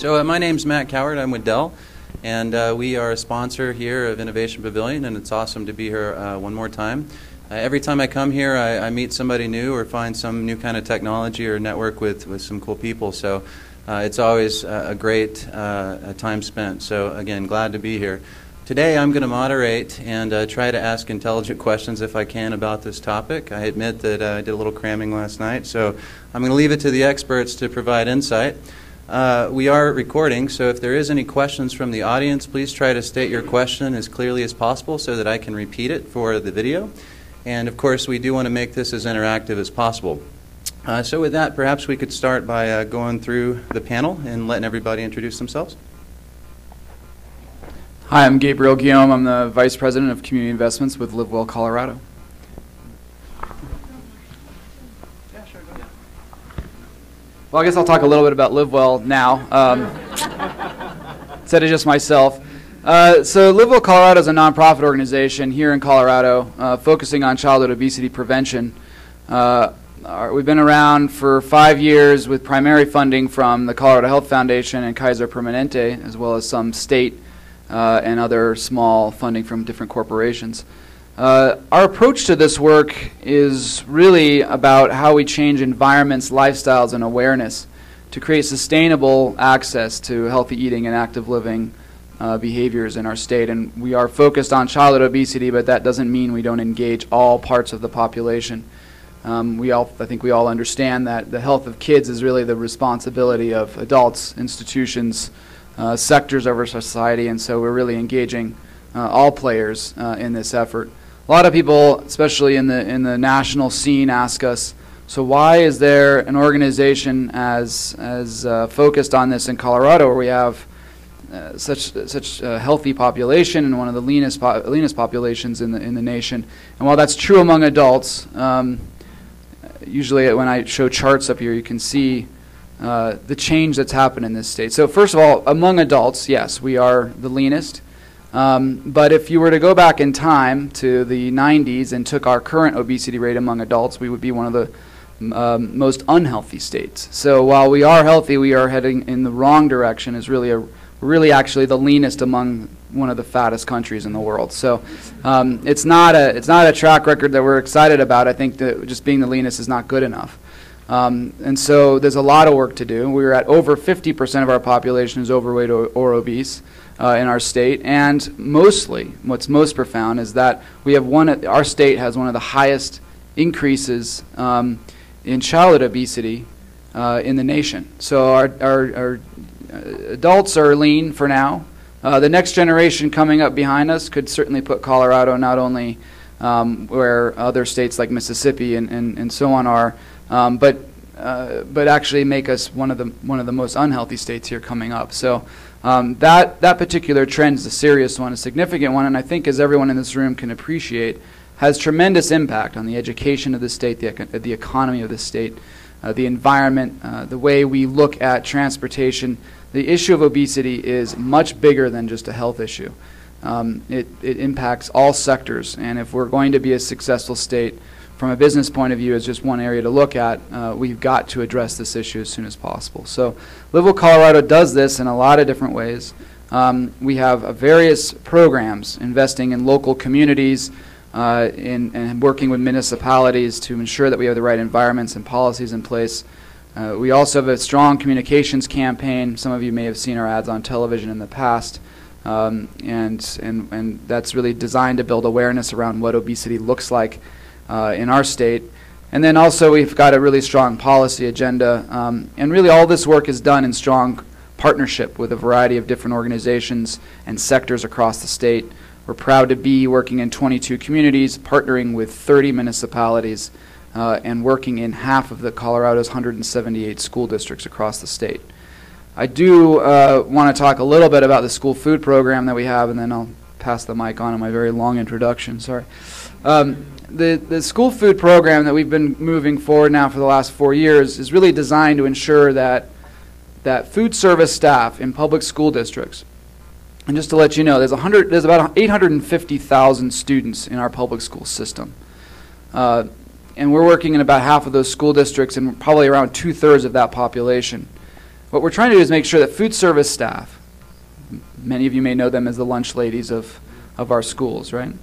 So my name's Matt Coward. I'm with Dell, and we are a sponsor here of Innovation Pavilion, and it's awesome to be here one more time. Every time I come here, I meet somebody new or find some new kind of technology or network with some cool people. So it's always a great time spent. So again, glad to be here. Today I'm going to moderate and try to ask intelligent questions if I can about this topic. I admit that I did a little cramming last night, so I'm going to leave it to the experts to provide insight. We are recording, so if there is any questions from the audience, please try to state your question as clearly as possible so that I can repeat it for the video. And of course, we do want to make this as interactive as possible. So with that, perhaps we could start by going through the panel and letting everybody introduce themselves. Hi, I'm Gabriel Guillaume. I'm the Vice President of Community Investments with Live Well, Colorado. Well, I guess I'll talk a little bit about Live Well now, instead of just myself. So Live Well Colorado is a nonprofit organization here in Colorado focusing on childhood obesity prevention. We've been around for 5 years with primary funding from the Colorado Health Foundation and Kaiser Permanente, as well as some state and other small funding from different corporations. Our approach to this work is really about how we change environments, lifestyles, and awareness to create sustainable access to healthy eating and active living behaviors in our state. And we are focused on childhood obesity, but that doesn't mean we don't engage all parts of the population. I think we all understand that the health of kids is really the responsibility of adults, institutions, sectors of our society, and so we're really engaging all players in this effort. A lot of people, especially in the national scene, ask us, so why is there an organization as focused on this in Colorado, where we have such a healthy population and one of the leanest populations in the nation? And while that's true among adults, usually when I show charts up here, you can see the change that's happened in this state. So first of all, among adults, yes, we are the leanest. But if you were to go back in time to the 90s and took our current obesity rate among adults, we would be one of the most unhealthy states. So while we are healthy, we are heading in the wrong direction. Is really actually the leanest among one of the fattest countries in the world. So it's not a track record that we're excited about. I think that just being the leanest is not good enough. And so there's a lot of work to do. We're at over 50% of our population is overweight or obese in our state, and mostly, what's most profound is that we have our state has one of the highest increases in childhood obesity in the nation. So our adults are lean for now. The next generation coming up behind us could certainly put Colorado not only where other states like Mississippi and so on are, but actually make us one of the most unhealthy states here coming up. So that particular trend is a serious one, a significant one, and I think, as everyone in this room can appreciate, has tremendous impact on the education of the state, the economy of the state, the environment, the way we look at transportation. The issue of obesity is much bigger than just a health issue. It impacts all sectors, and if we're going to be a successful state, from a business point of view, as just one area to look at, we've got to address this issue as soon as possible. So Live Well Colorado does this in a lot of different ways. We have various programs investing in local communities and working with municipalities to ensure that we have the right environments and policies in place. We also have a strong communications campaign. Some of you may have seen our ads on television in the past. And that's really designed to build awareness around what obesity looks like in our state. And then also we've got a really strong policy agenda, and really all this work is done in strong partnership with a variety of different organizations and sectors across the state. We're proud to be working in 22 communities, partnering with 30 municipalities, and working in half of the Colorado's 178 school districts across the state. I do want to talk a little bit about the school food program that we have, and then I'll pass the mic on in my very long introduction. Sorry. The school food program that we've been moving forward now for the last 4 years is really designed to ensure that food service staff in public school districts, and just to let you know, there's about 850,000 students in our public school system. And we're working in about half of those school districts and probably around 2/3 of that population. what we're trying to do is make sure that food service staff, many of you may know them as the lunch ladies of our schools, right,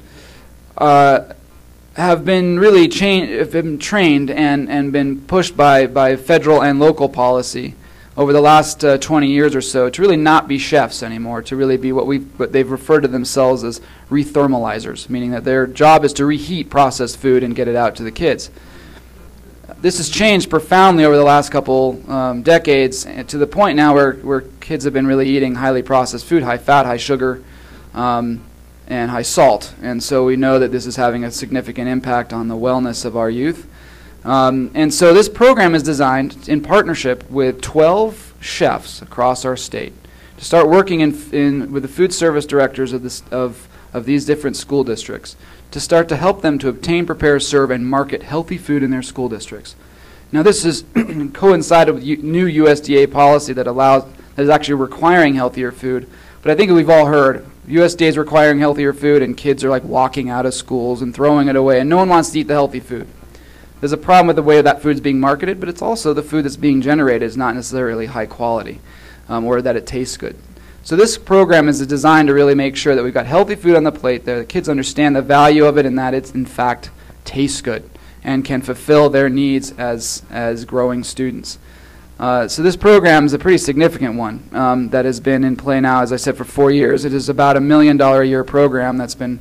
have been really trained and been pushed by federal and local policy over the last 20 years or so to really not be chefs anymore, to really be what they've referred to themselves as rethermalizers, meaning that their job is to reheat processed food and get it out to the kids. This has changed profoundly over the last couple decades, to the point now where kids have been really eating highly processed food, high fat, high sugar, and high salt. And so we know that this is having a significant impact on the wellness of our youth. And so this program is designed in partnership with 12 chefs across our state to start working with the food service directors of these different school districts to start to help them to obtain, prepare, serve, and market healthy food in their school districts. Now this is coincided with new USDA policy that is actually requiring healthier food. But I think we've all heard USDA is requiring healthier food, and kids are like walking out of schools and throwing it away, and no one wants to eat the healthy food. There's a problem with the way that food is being marketed, but it's also the food that's being generated is not necessarily high quality or that it tastes good. So this program is designed to really make sure that we've got healthy food on the plate there, the kids understand the value of it and that it in fact tastes good and can fulfill their needs as growing students. So this program is a pretty significant one that has been in play now, as I said, for 4 years. It is about $1 million a year program that's been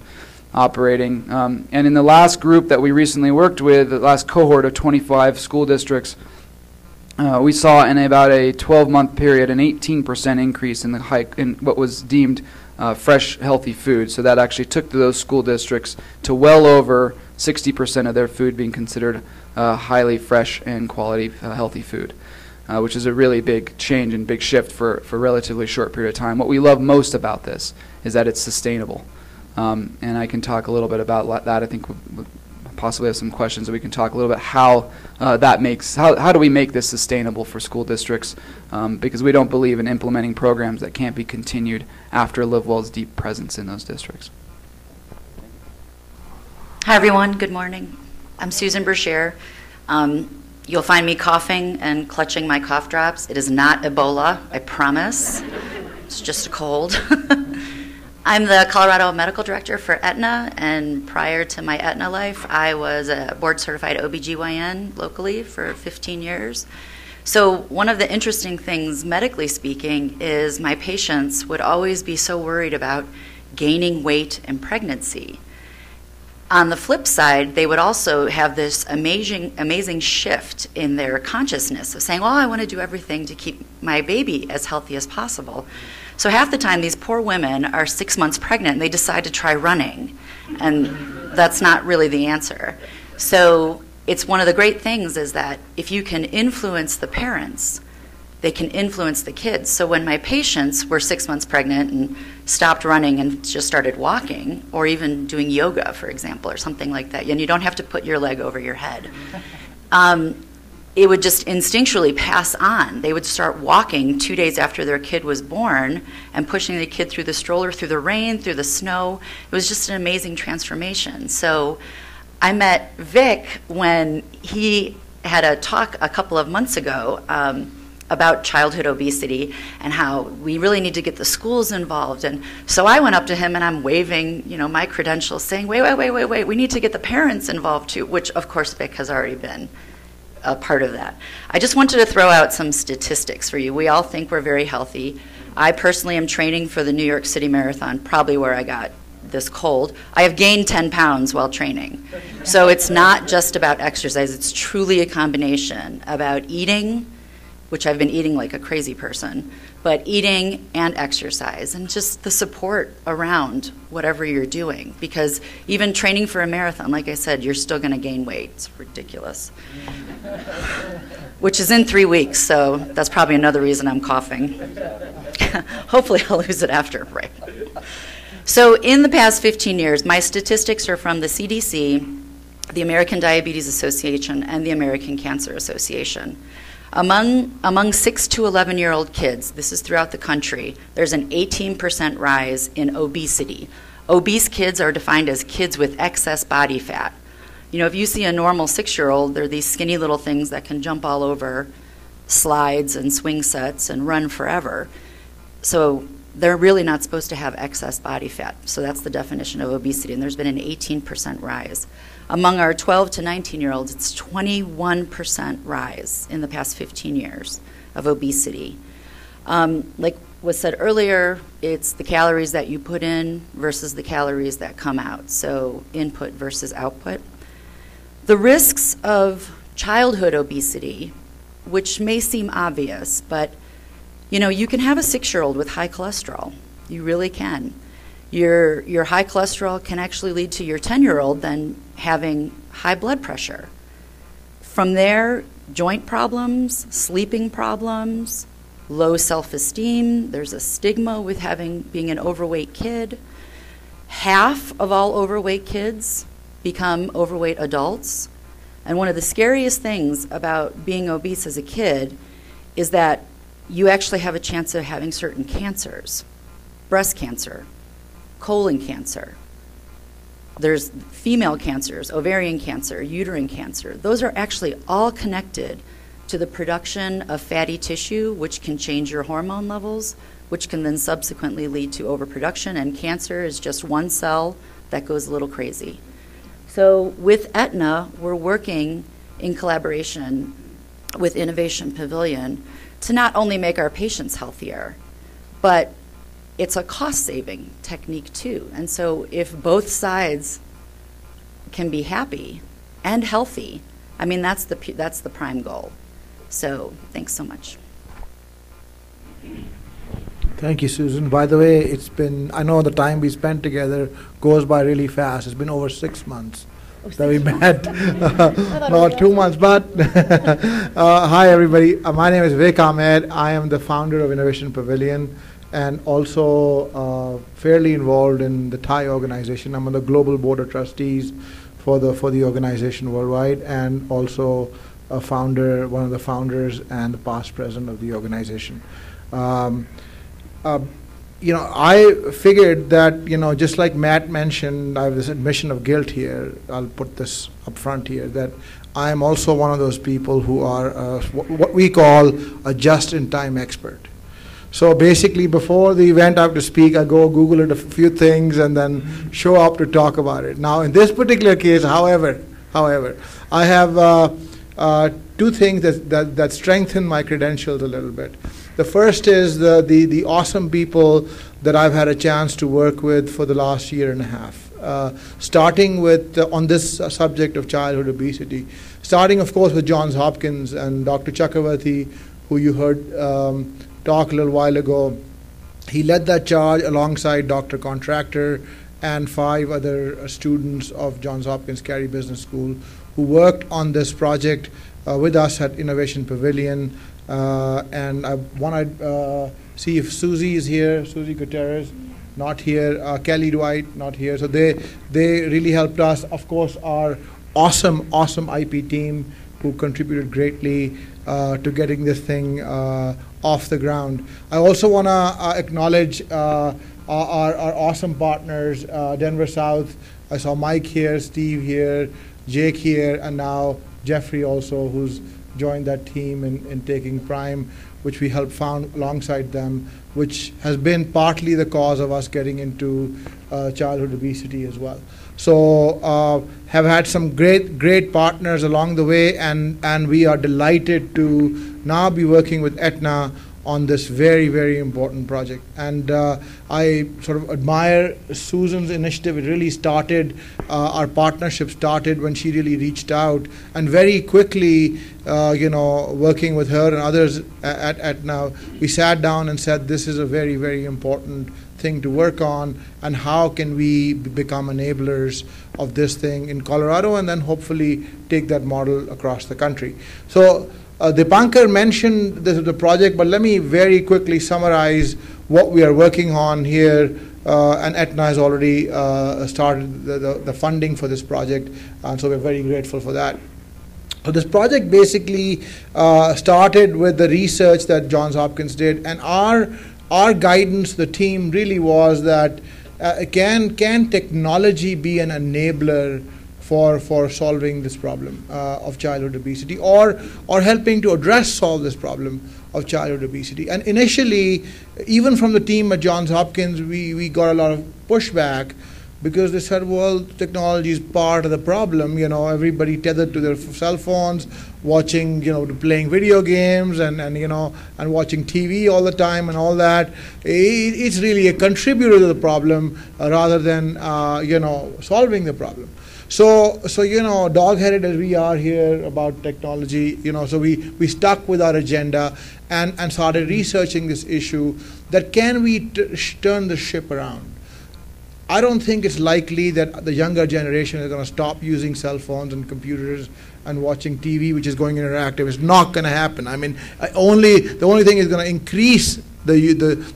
operating. And in the last group that we recently worked with, the last cohort of 25 school districts, we saw in about a 12-month period an 18% increase in what was deemed fresh, healthy food. So that actually took those school districts to well over 60% of their food being considered highly fresh and quality healthy food, which is a really big change and big shift for a relatively short period of time. What we love most about this is that it's sustainable. And I can talk a little bit about that. I think we'll possibly have some questions that we can talk a little bit how how do we make this sustainable for school districts, because we don't believe in implementing programs that can't be continued after LiveWell's deep presence in those districts. Hi everyone, good morning. I'm Susan Brashear. You'll find me coughing and clutching my cough drops. It is not Ebola, I promise. It's just a cold. I'm the Colorado Medical Director for Aetna, and prior to my Aetna life, I was a board-certified OBGYN locally for 15 years. So one of the interesting things, medically speaking, is my patients would always be so worried about gaining weight in pregnancy. On the flip side, they would also have this amazing shift in their consciousness of saying, well, I want to do everything to keep my baby as healthy as possible. So half the time, these poor women are 6 months pregnant, and they decide to try running, and that's not really the answer. So it's one of the great things is that if you can influence the parents, they can influence the kids. So when my patients were 6 months pregnant and stopped running and just started walking, or even doing yoga, for example, or something like that, and you don't have to put your leg over your head, it would just instinctually pass on. They would start walking 2 days after their kid was born and pushing the kid through the stroller, through the rain, through the snow. It was just an amazing transformation. So I met Vic when he had a talk a couple of months ago about childhood obesity and how we really need to get the schools involved. And so I went up to him and I'm waving, my credentials saying, wait, we need to get the parents involved too, which of course Vic has already been a part of that. I just wanted to throw out some statistics for you. We all think we're very healthy. I personally am training for the New York City Marathon, probably where I got this cold. I have gained 10 pounds while training. So it's not just about exercise. It's truly a combination about eating, which I've been eating like a crazy person, but eating and exercise and just the support around whatever you're doing. Because even training for a marathon, like I said, you're still going to gain weight. It's ridiculous. Which is in 3 weeks, so that's probably another reason I'm coughing. Hopefully I'll lose it after, right? So in the past 15 years, my statistics are from the CDC, the American Diabetes Association, and the American Cancer Association. Among 6 to 11-year-old kids, this is throughout the country, there's an 18% rise in obesity. Obese kids are defined as kids with excess body fat. If you see a normal 6-year-old, they're these skinny little things that can jump all over slides and swing sets and run forever. So they're really not supposed to have excess body fat. So that's the definition of obesity, and there's been an 18% rise. Among our 12 to 19-year-olds, it's 21% rise in the past 15 years of obesity. Like was said earlier, it's the calories that you put in versus the calories that come out, so input versus output. The risks of childhood obesity, which may seem obvious, but you can have a 6-year-old with high cholesterol. You really can. Your high cholesterol can actually lead to your 10-year-old then having high blood pressure. From there, joint problems, sleeping problems, low self-esteem. There's a stigma with being an overweight kid. Half of all overweight kids become overweight adults. And one of the scariest things about being obese as a kid is that you actually have a chance of having certain cancers. Breast cancer, colon cancer. There's female cancers, ovarian cancer, uterine cancer. Those are actually all connected to the production of fatty tissue, which can change your hormone levels, which can then subsequently lead to overproduction, and cancer is just one cell that goes a little crazy. So with Aetna, we're working in collaboration with Innovation Pavilion to not only make our patients healthier, but it's a cost-saving technique too. And so if both sides can be happy and healthy, I mean, that's the prime goal. So thanks so much. Thank you, Susan. By the way, I know the time we spent together goes by really fast. It's been over 6 months that we met. Not 2 months, but hi everybody. My name is Vivek Ahmed. I am the founder of Innovation Pavilion and also fairly involved in the Thai organization. I'm on the global board of trustees for the organization worldwide, and also a founder, one of the founders and the past president of the organization. I figured that, just like Matt mentioned, I have this admission of guilt here. I'll put this up front here, that I am also one of those people who are what we call a just-in-time expert. So basically, before the event I have to speak, I go Google it a few things and then show up to talk about it. Now, in this particular case, however, I have two things that strengthen my credentials a little bit. The first is the awesome people that I've had a chance to work with for the last year and a half, starting with on this subject of childhood obesity, starting, of course, with Johns Hopkins and Dr. Chakravarti, who you heard talk a little while ago. He led that charge alongside Dr. Contractor and 5 other students of Johns Hopkins Carey Business School who worked on this project with us at Innovation Pavilion. And I want to see if Susie is here. Susie Gutierrez, not here. Kelly Dwight, not here. So they really helped us. Of course, our awesome IP team who contributed greatly to getting this thing off the ground. I also want to acknowledge our awesome partners, Denver South. I saw Mike here, Steve here, Jake here, and now Jeffrey also, who's joined that team in taking Prime, which we helped found alongside them, which has been partly the cause of us getting into childhood obesity as well. So have had some great partners along the way, and we are delighted to now be working with Aetna on this very, very important project. And I sort of admire Susan's initiative. It really started, our partnership started when she really reached out, and very quickly, working with her and others at Aetna, we sat down and said, this is a very, very important thing to work on, and how can we become enablers of this thing in Colorado, and then hopefully take that model across the country. So Dipankar mentioned the project, but let me very quickly summarize what we are working on here. And Aetna has already started the funding for this project, and so we're very grateful for that. So this project basically started with the research that Johns Hopkins did, and our guidance, the team, really was that can technology be an enabler for solving this problem of childhood obesity, or helping to solve this problem of childhood obesity. And initially, even from the team at Johns Hopkins, we got a lot of pushback, because they said, well, technology is part of the problem. Everybody tethered to their cell phones, watching, playing video games, and watching TV all the time and all that. It's really a contributor to the problem rather than solving the problem. So dog-headed as we are here about technology, so we stuck with our agenda and started researching this issue, that can we turn the ship around? I don't think it's likely that the younger generation is going to stop using cell phones and computers and watching TV, which is going interactive. It's not going to happen. I mean, the only thing is going to increase the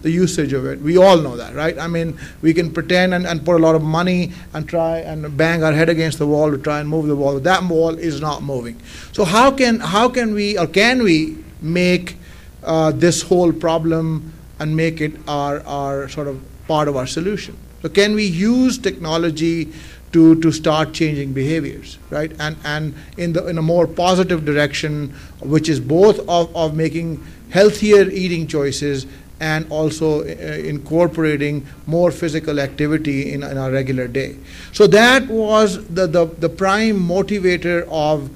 usage of it. We all know that, right? I mean, we can pretend and put a lot of money and try and bang our head against the wall to try and move the wall. But that wall is not moving. So how can we make this whole problem and make it our sort of part of our solution? So can we use technology to start changing behaviors, right? And in a more positive direction, which is both of making healthier eating choices and also incorporating more physical activity in our regular day. So that was the prime motivator of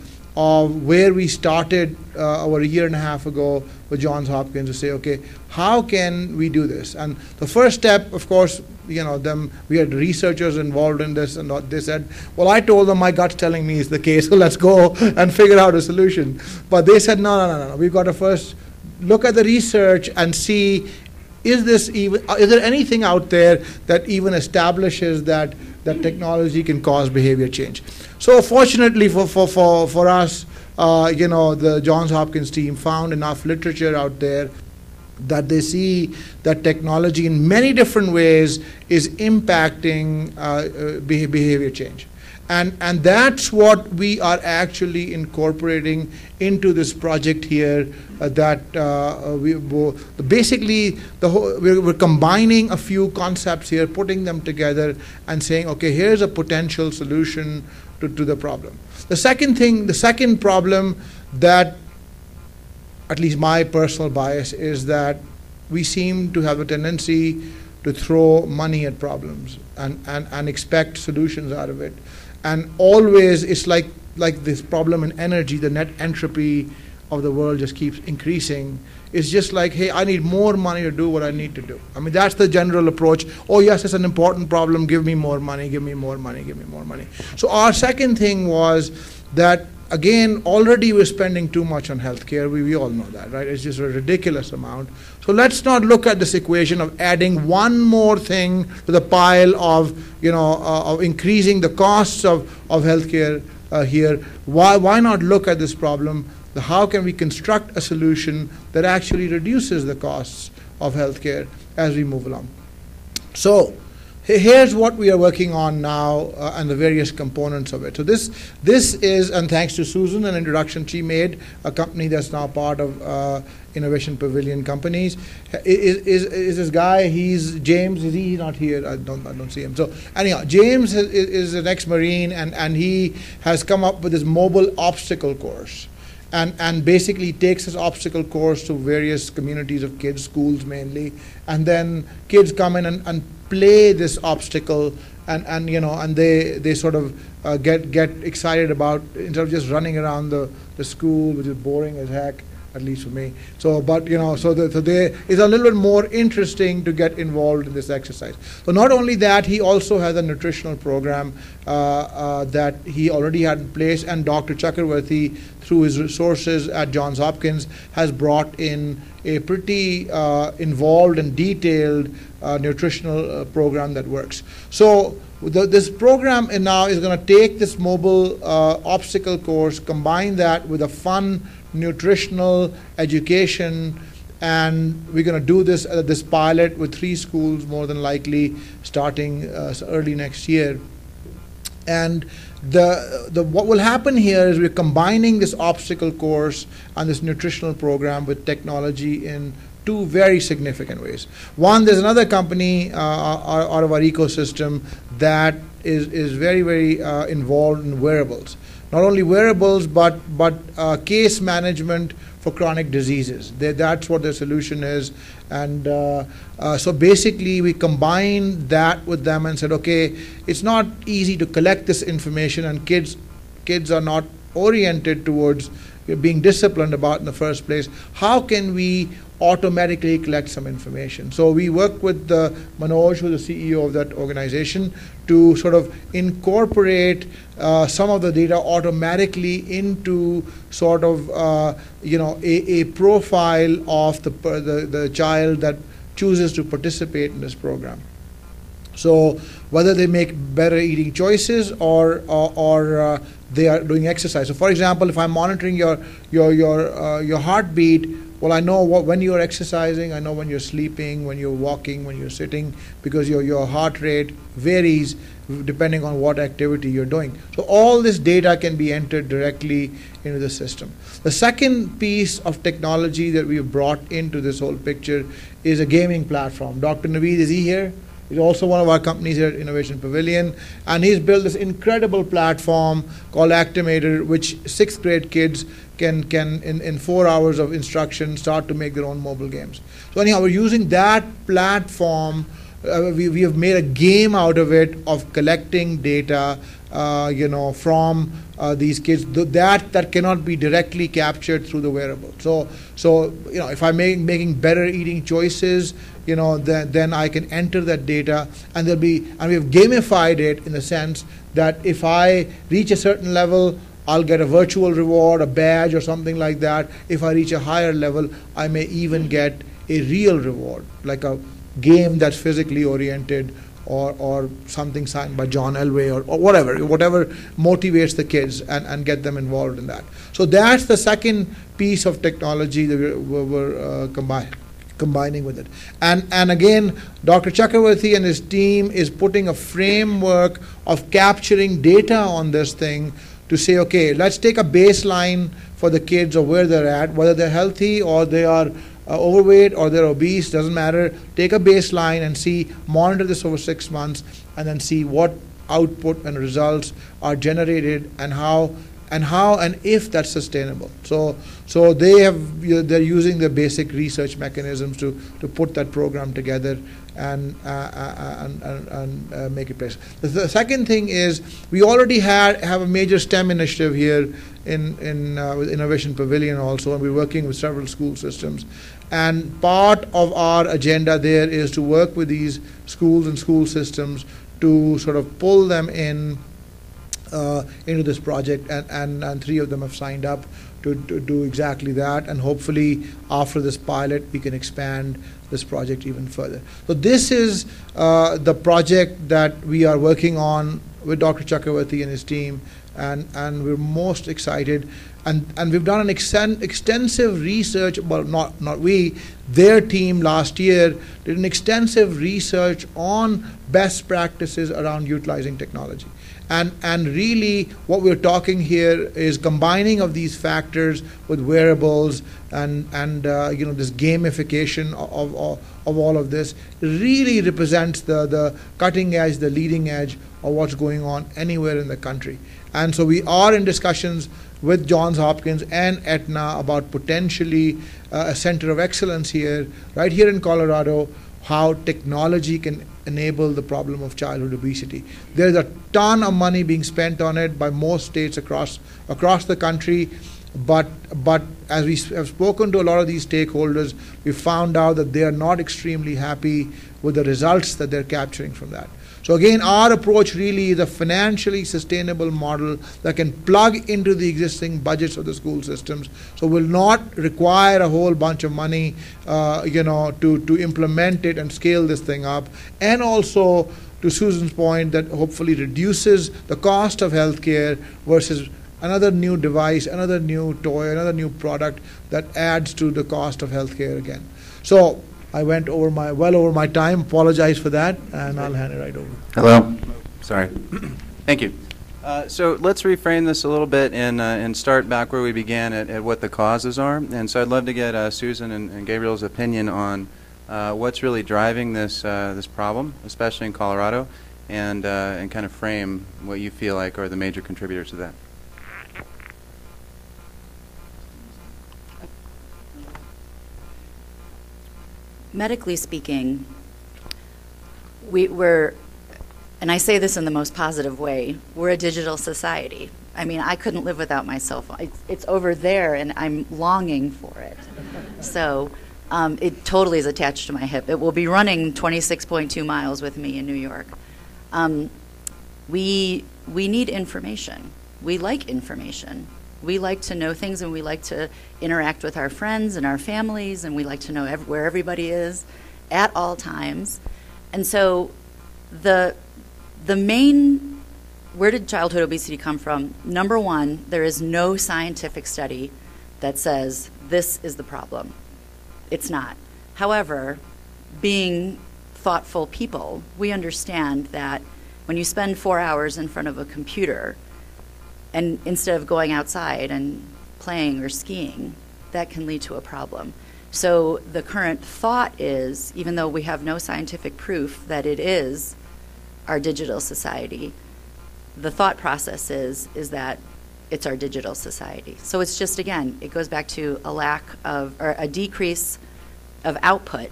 where we started over a year and a half ago with Johns Hopkins, to say, okay, how can we do this? And the first step, of course, we had researchers involved in this, and they said, well, I told them my gut's telling me it's the case, so let's go and figure out a solution. But they said, no, we've got to first look at the research and see, is there anything out there that even establishes that technology can cause behavior change? So fortunately for us, the Johns Hopkins team found enough literature out there that they see that technology in many different ways is impacting behavior change. And that's what we are actually incorporating into this project here, we're combining a few concepts here, putting them together and saying, okay, here's a potential solution to the problem. The second problem that, at least my personal bias, is that we seem to have a tendency to throw money at problems and expect solutions out of it. And always it's like this problem in energy, the net entropy of the world just keeps increasing. It's just like, hey, I need more money to do what I need to do. I mean, that's the general approach. Oh, yes, it's an important problem. Give me more money, give me more money, give me more money. So our second thing was that, again, already we're spending too much on healthcare. We all know that, right? It's just a ridiculous amount. So let's not look at this equation of adding one more thing to the pile of, of increasing the costs of healthcare here. Why not look at this problem? How can we construct a solution that actually reduces the costs of healthcare as we move along? So here's what we are working on now and the various components of it. So this is, and thanks to Susan, an introduction she made, a company that's now part of Innovation Pavilion companies, is this guy. He's James. Is he not here? I don't see him. So anyhow, James is an ex-Marine, and he has come up with this mobile obstacle course. And basically takes this obstacle course to various communities of kids, schools mainly, and then kids come in and play this obstacle, and they sort of get excited about, instead of just running around the school, which is boring as heck, at least for me. So, but it's a little bit more interesting to get involved in this exercise. So not only that, he also has a nutritional program that he already had in place, and Dr. Chakravarti, through his resources at Johns Hopkins, has brought in a pretty involved and detailed nutritional program that works. So this program now is going to take this mobile obstacle course, combine that with a fun nutritional education, and we're going to do this pilot with 3 schools, more than likely, starting early next year. And what will happen here is we're combining this obstacle course and this nutritional program with technology in 2 very significant ways. One, there's another company out of our ecosystem that is very, very involved in wearables. Not only wearables, but case management for chronic diseases. That's what their solution is. And so basically we combined that with them and said, okay, it's not easy to collect this information, and kids are not oriented towards being disciplined about in the first place. How can we automatically collect some information? So we worked with Manoj, who's the CEO of that organization, to sort of incorporate some of the data automatically into sort of a profile of the child that chooses to participate in this program. So whether they make better eating choices or they are doing exercise. So for example, if I'm monitoring your heartbeat, well, I know when you're exercising, I know when you're sleeping, when you're walking, when you're sitting, because your heart rate varies depending on what activity you're doing. So all this data can be entered directly into the system. The second piece of technology that we've brought into this whole picture is a gaming platform. Dr. Naveed, is he here? He's also one of our companies here at Innovation Pavilion, and he's built this incredible platform called Actimator, which 6th grade kids can in 4 hours of instruction start to make their own mobile games. So anyhow, we're using that platform. We have made a game out of it, of collecting data, from these kids that cannot be directly captured through the wearable. So if I'm making better eating choices, then I can enter that data, and we have gamified it in the sense that if I reach a certain level, I'll get a virtual reward, a badge or something like that. If I reach a higher level, I may even get a real reward, like a game that's physically oriented, or something signed by John Elway, or whatever motivates the kids and get them involved in that. So that's the second piece of technology that we're combining with it. And again, Dr. Chakravarti and his team is putting a framework of capturing data on this thing to say, okay, let's take a baseline for the kids of where they're at, whether they're healthy or they are overweight or they're obese, doesn't matter. Take a baseline and monitor this over 6 months, and then see what output and results are generated, and how and if that's sustainable. So they're using the basic research mechanisms to put that program together and make it place. The second thing is, we already have a major STEM initiative here with Innovation Pavilion also, and we're working with several school systems. And part of our agenda there is to work with these schools and school systems to sort of pull them into this project, and 3 of them have signed up to do exactly that, and hopefully after this pilot we can expand this project even further. So this is the project that we are working on with Dr. Chakravarti and his team, and we're most excited, and we've done an extensive research. Well, not we, their team last year did an extensive research on best practices around utilizing technology. And really what we're talking here is combining of these factors with wearables and this gamification of all of this really represents the cutting edge, the leading edge of what's going on anywhere in the country. And so we are in discussions with Johns Hopkins and Aetna about potentially a center of excellence here, right here in Colorado, how technology can enable the problem of childhood obesity. There's a ton of money being spent on it by most states across the country, but as we have spoken to a lot of these stakeholders, we found out that they are not extremely happy with the results that they're capturing from that. So again, our approach really is a financially sustainable model that can plug into the existing budgets of the school systems, so will not require a whole bunch of money to implement it and scale this thing up, and also, to Susan's point, that hopefully reduces the cost of healthcare versus another new device, another new toy, another new product that adds to the cost of healthcare again. So I went well over my time. Apologize for that, and I'll hand it right over. Hello. Sorry. Thank you. So let's reframe this a little bit and start back where we began at what the causes are. And so I'd love to get Susan and Gabriel's opinion on what's really driving this problem, especially in Colorado, and kind of frame what you feel like are the major contributors to that. Medically speaking, we're, and I say this in the most positive way, we're a digital society. I mean, I couldn't live without my cell phone. It's over there, and I'm longing for it. So it totally is attached to my hip. It will be running 26.2 miles with me in New York. We need information. We like information. We like to know things, and we like to interact with our friends and our families, and we like to know where everybody is at all times. And so the main, where did childhood obesity come from? Number one, there is no scientific study that says this is the problem. It's not. However, being thoughtful people, we understand that when you spend 4 hours in front of a computer, and instead of going outside and playing or skiing, that can lead to a problem. So the current thought is, even though we have no scientific proof that it is our digital society, the thought process is that it's our digital society. So it's just, again, it goes back to a lack of, or a decrease of output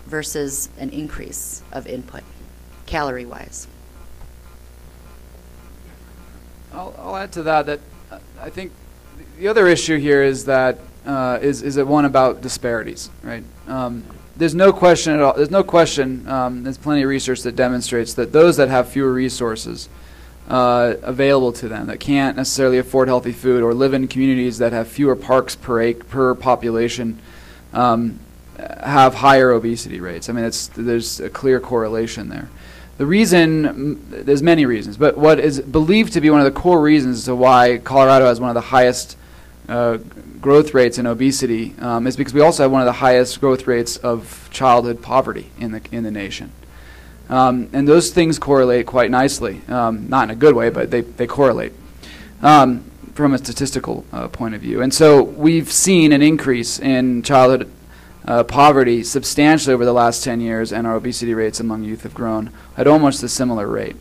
versus an increase of input, calorie-wise. I'll add to that I think the other issue here is that is one about disparities, right? There's no question at all. There's no question. There's plenty of research that demonstrates that those that have fewer resources available to them, that can't necessarily afford healthy food or live in communities that have fewer parks per population, have higher obesity rates. I mean, there's a clear correlation there. The reason, there's many reasons, but what is believed to be one of the core reasons as to why Colorado has one of the highest growth rates in obesity is because we also have one of the highest growth rates of childhood poverty in the nation. And those things correlate quite nicely, not in a good way, but they correlate from a statistical point of view. And so we've seen an increase in childhood poverty substantially over the last 10 years, and our obesity rates among youth have grown at almost a similar rate.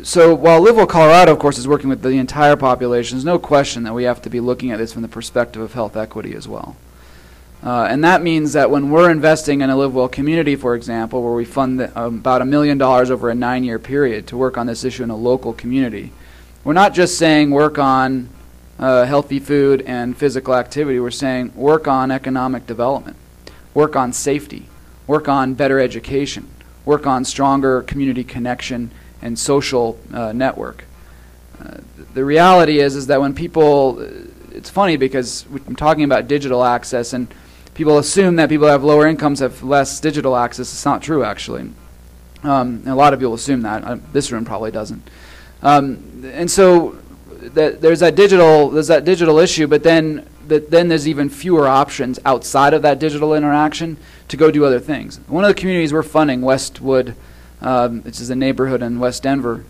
So while Livewell, Colorado, of course, is working with the entire population, there's no question that we have to be looking at this from the perspective of health equity as well. And that means that when we're investing in a Livewell community, for example, where we fund about $1 million over a 9-year period to work on this issue in a local community, we're not just saying work on healthy food and physical activity. We're saying work on economic development, work on safety, work on better education, work on stronger community connection and social network. The reality is that when people, it's funny because I'm talking about digital access, and people assume that people who have lower incomes have less digital access. It's not true, actually. And a lot of people assume that. This room probably doesn't. And so there's that digital issue, but then there's even fewer options outside of that digital interaction to go do other things. One of the communities we're funding, Westwood, which is a neighborhood in West Denver,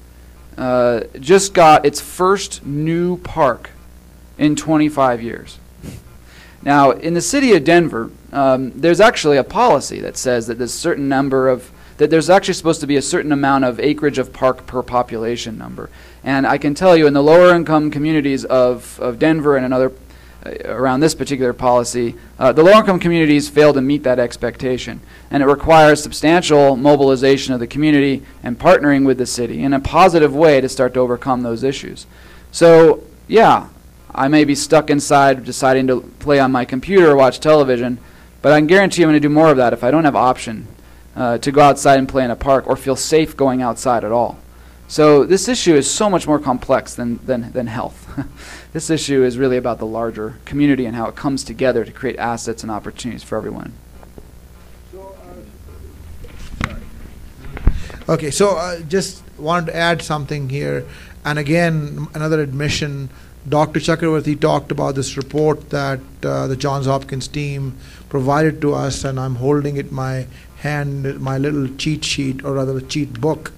just got its first new park in 25 years. Now, in the city of Denver, there's actually a policy that says that there's actually supposed to be a certain amount of acreage of park per population number. And I can tell you, in the lower income communities of Denver and another around this particular policy, the lower income communities fail to meet that expectation. And it requires substantial mobilization of the community and partnering with the city in a positive way to start to overcome those issues. So, yeah, I may be stuck inside deciding to play on my computer or watch television, but I can guarantee I'm going to do more of that if I don't have option to go outside and play in a park or feel safe going outside at all. So this issue is so much more complex than health. This issue is really about the larger community and how it comes together to create assets and opportunities for everyone. Okay, so just wanted to add something here. And again, another admission, Dr. Chakravarti talked about this report that the Johns Hopkins team provided to us, and I'm holding it in my hand, my little cheat sheet, or rather a cheat book.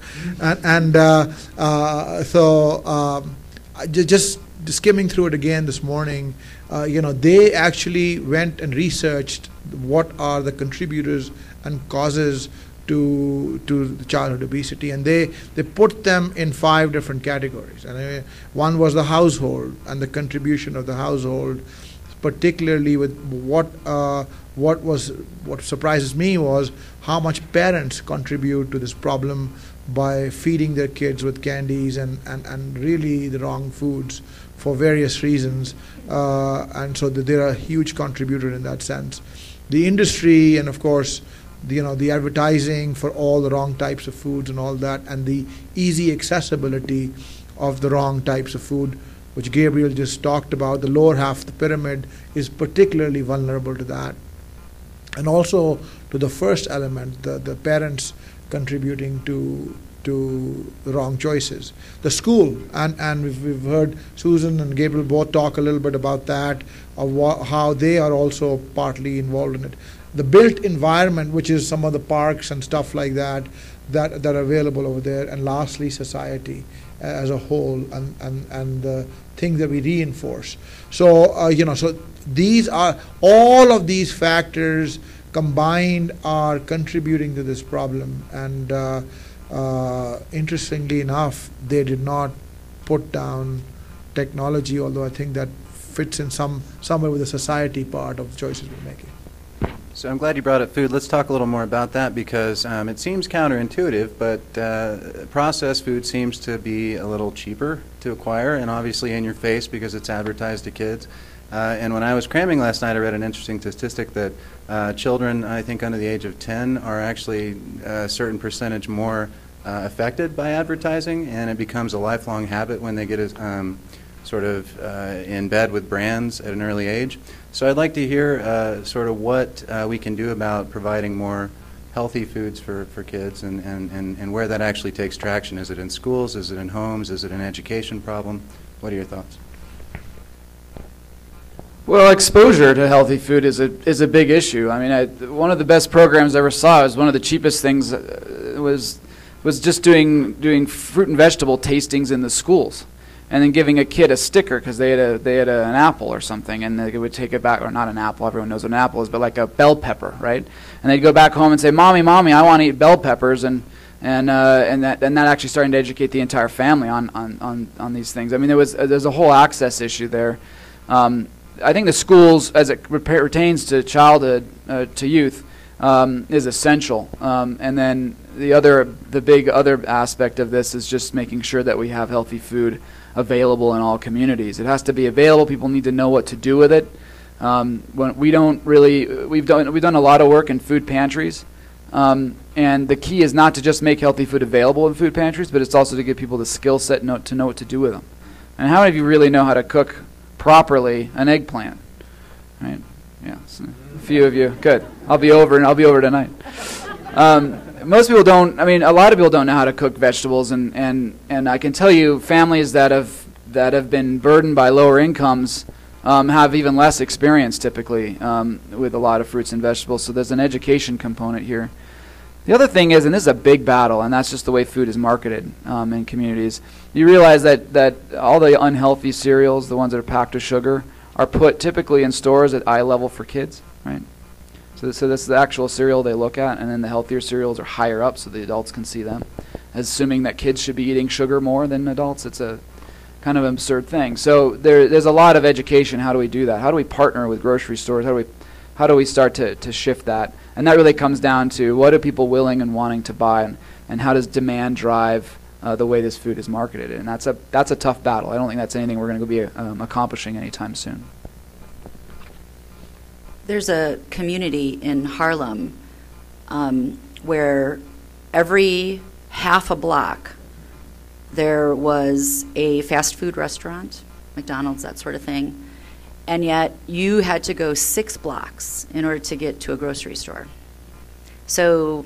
Just skimming through it again this morning, they actually went and researched what are the contributors and causes to childhood obesity, and they put them in 5 different categories. And one was the household and the contribution of the household, particularly with what surprises me was how much parents contribute to this problem by feeding their kids with candies and really the wrong foods for various reasons, and so they're a huge contributor in that sense. The industry and of course the advertising for all the wrong types of foods and all that, and the easy accessibility of the wrong types of food, which Gabriel just talked about. The lower half of the pyramid is particularly vulnerable to that. And also to the first element, the parents contributing to the wrong choices. The school, and we've heard Susan and Gabriel both talk a little bit about that, of how they are also partly involved in it. The built environment, which is some of the parks and stuff like that are available over there, and lastly society as a whole, and the things that we reinforce. So so these are all of these factors combined are contributing to this problem, and interestingly enough, they did not put down technology, although I think that fits in somewhere with the society part of the choices we're making. So I'm glad you brought up food. Let's talk a little more about that, because it seems counterintuitive, but processed food seems to be a little cheaper to acquire, and obviously in your face because it's advertised to kids. And when I was cramming last night, I read an interesting statistic that children, I think under the age of 10, are actually a certain percentage more affected by advertising, and it becomes a lifelong habit when they get sort of in bed with brands at an early age. So I'd like to hear sort of what we can do about providing more healthy foods for kids, and where that actually takes traction. Is it in schools? Is it in homes? Is it an education problem? What are your thoughts? Well, exposure to healthy food is a big issue. I mean, one of the best programs I ever saw was one of the cheapest things was just doing fruit and vegetable tastings in the schools, and then giving a kid a sticker because they had an apple or something, and they would take it back, or not an apple, everyone knows what an apple is, but like a bell pepper, right? And they'd go back home and say, "Mommy, I want to eat bell peppers," and that actually starting to educate the entire family on these things. I mean, there's a whole access issue there. I think the schools, as it pertains to childhood, to youth, is essential. And then the big other aspect of this is just making sure that we have healthy food available in all communities. It has to be available. People need to know what to do with it. We've done a lot of work in food pantries, and the key is not to just make healthy food available in food pantries, but it's also to give people the skill set to know what to do with them. And how many of you really know how to cook properly an eggplant? Right? Yeah, so a few of you. Good. I'll be over tonight. Most people don't. I mean, a lot of people don't know how to cook vegetables, and I can tell you, families that have been burdened by lower incomes have even less experience typically with a lot of fruits and vegetables. So there's an education component here. The other thing is, and this is a big battle, and that's just the way food is marketed in communities. You realize that all the unhealthy cereals, the ones that are packed with sugar, are put typically in stores at eye level for kids, right? So this is the actual cereal they look at, and then the healthier cereals are higher up so the adults can see them, assuming that kids should be eating sugar more than adults. It's a kind of absurd thing. So there's a lot of education. How do we do that? How do we partner with grocery stores? How do we start to shift that? And that really comes down to what are people willing and wanting to buy, and how does demand drive the way this food is marketed? And that's a tough battle. I don't think that's anything we're going to be accomplishing anytime soon. There's a community in Harlem where every half a block there was a fast food restaurant, McDonald's, that sort of thing. And yet you had to go 6 blocks in order to get to a grocery store. So